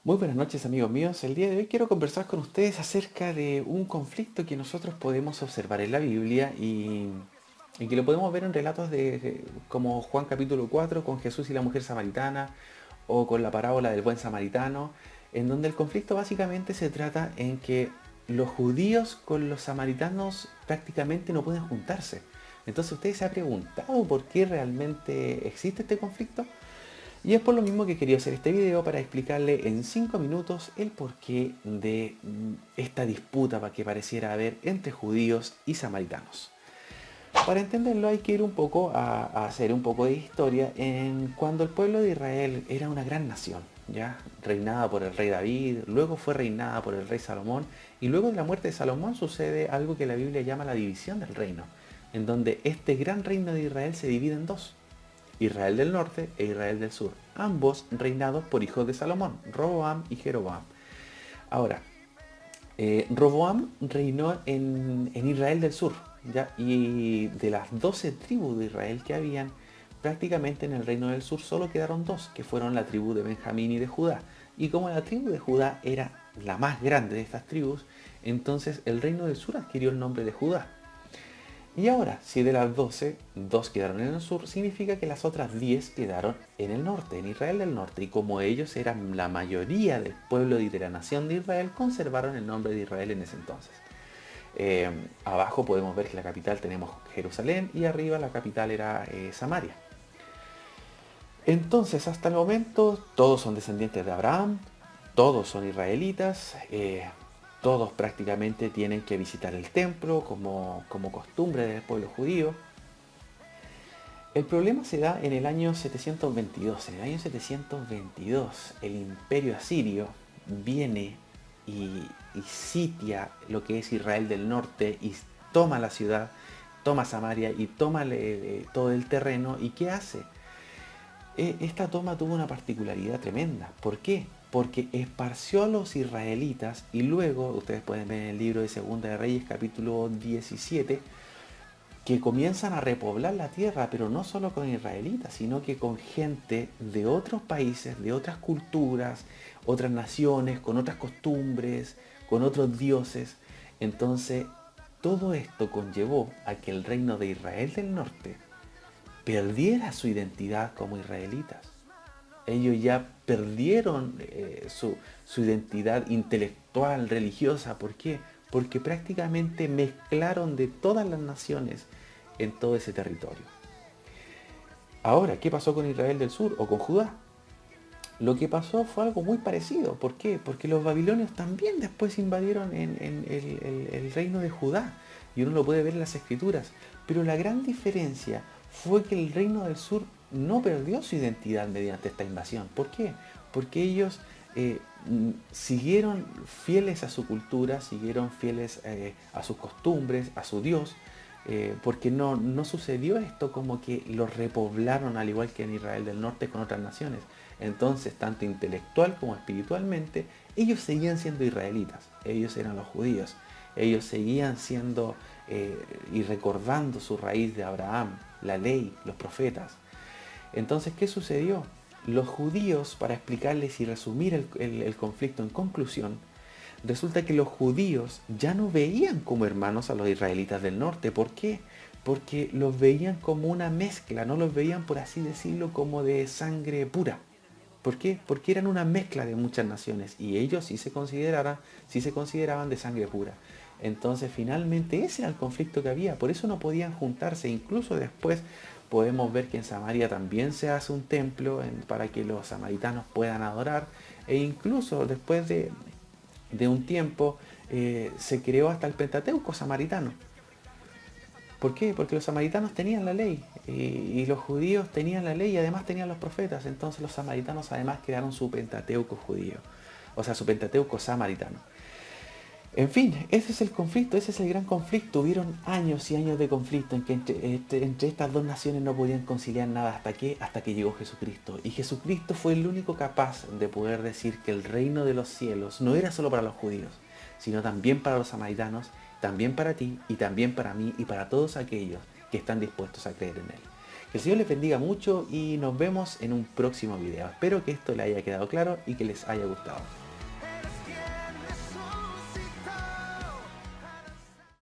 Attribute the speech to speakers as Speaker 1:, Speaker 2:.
Speaker 1: Muy buenas noches amigos míos, el día de hoy quiero conversar con ustedes acerca de un conflicto que nosotros podemos observar en la Biblia y que lo podemos ver en relatos como Juan capítulo 4 con Jesús y la mujer samaritana o con la parábola del buen samaritano, en donde el conflicto básicamente se trata en que los judíos con los samaritanos prácticamente no pueden juntarse. Entonces usted se ha preguntado por qué realmente existe este conflicto. Y es por lo mismo que quería hacer este video para explicarle en 5 minutos el porqué de esta disputa que pareciera haber entre judíos y samaritanos. Para entenderlo hay que ir un poco a hacer un poco de historia en cuando el pueblo de Israel era una gran nación, ya reinada por el rey David, luego fue reinada por el rey Salomón y luego de la muerte de Salomón sucede algo que la Biblia llama la división del reino, en donde este gran reino de Israel se divide en dos. Israel del norte e Israel del sur, ambos reinados por hijos de Salomón, Roboam y Jeroboam. Ahora, Roboam reinó en Israel del sur, ¿ya? Y de las 12 tribus de Israel que habían, prácticamente en el reino del sur solo quedaron dos, que fueron la tribu de Benjamín y de Judá. Y como la tribu de Judá era la más grande de estas tribus, entonces el reino del sur adquirió el nombre de Judá. Y ahora, si de las 12, dos quedaron en el sur, significa que las otras 10 quedaron en el norte, en Israel del norte. Y como ellos eran la mayoría del pueblo de la nación de Israel, conservaron el nombre de Israel en ese entonces. Abajo podemos ver que la capital tenemos Jerusalén y arriba la capital era Samaria. Entonces, hasta el momento, todos son descendientes de Abraham, todos son israelitas, todos prácticamente tienen que visitar el templo como costumbre del pueblo judío. El problema se da en el año 722. En el año 722 el imperio asirio viene y sitia lo que es Israel del norte y toma la ciudad, toma Samaria y toma todo el terreno. ¿Y qué hace? Esta toma tuvo una particularidad tremenda. ¿Por qué? Porque esparció a los israelitas y luego, ustedes pueden ver en el libro de Segunda de Reyes capítulo 17, que comienzan a repoblar la tierra, pero no solo con israelitas, sino que con gente de otros países, de otras culturas, otras naciones, con otras costumbres, con otros dioses. Entonces, todo esto conllevó a que el reino de Israel del norte perdiera su identidad como israelitas. Ellos ya perdieron su identidad intelectual, religiosa. ¿Por qué? Porque prácticamente mezclaron de todas las naciones en todo ese territorio. Ahora, ¿qué pasó con Israel del sur o con Judá? Lo que pasó fue algo muy parecido. ¿Por qué? Porque los babilonios también después invadieron en el reino de Judá. Y uno lo puede ver en las escrituras. Pero la gran diferencia fue que el reino del sur no perdió su identidad mediante esta invasión. ¿Por qué? Porque ellos siguieron fieles a su cultura, siguieron fieles a sus costumbres, a su Dios, porque no sucedió esto como que los repoblaron al igual que en Israel del norte con otras naciones. Entonces, tanto intelectual como espiritualmente, ellos seguían siendo israelitas, ellos eran los judíos, ellos seguían siendo y recordando su raíz de Abraham, la ley, los profetas. Entonces, ¿qué sucedió? Los judíos, para explicarles y resumir el conflicto en conclusión, resulta que los judíos ya no veían como hermanos a los israelitas del norte. ¿Por qué? Porque los veían como una mezcla, no los veían, por así decirlo, como de sangre pura. ¿Por qué? Porque eran una mezcla de muchas naciones y ellos sí se consideraban de sangre pura. Entonces finalmente ese era el conflicto que había, por eso no podían juntarse. Incluso después podemos ver que en Samaria también se hace un templo para que los samaritanos puedan adorar, e incluso después de un tiempo se creó hasta el Pentateuco samaritano. ¿Por qué? Porque los samaritanos tenían la ley y los judíos tenían la ley y además tenían los profetas. Entonces los samaritanos además crearon su Pentateuco judío, o sea, su Pentateuco samaritano. En fin, ese es el conflicto, ese es el gran conflicto. Hubieron años y años de conflicto en que entre estas dos naciones no podían conciliar nada. Hasta que llegó Jesucristo. Y Jesucristo fue el único capaz de poder decir que el reino de los cielos no era solo para los judíos, sino también para los samaritanos, también para ti y también para mí y para todos aquellos que están dispuestos a creer en Él. Que el Señor les bendiga mucho y nos vemos en un próximo video. Espero que esto les haya quedado claro y que les haya gustado.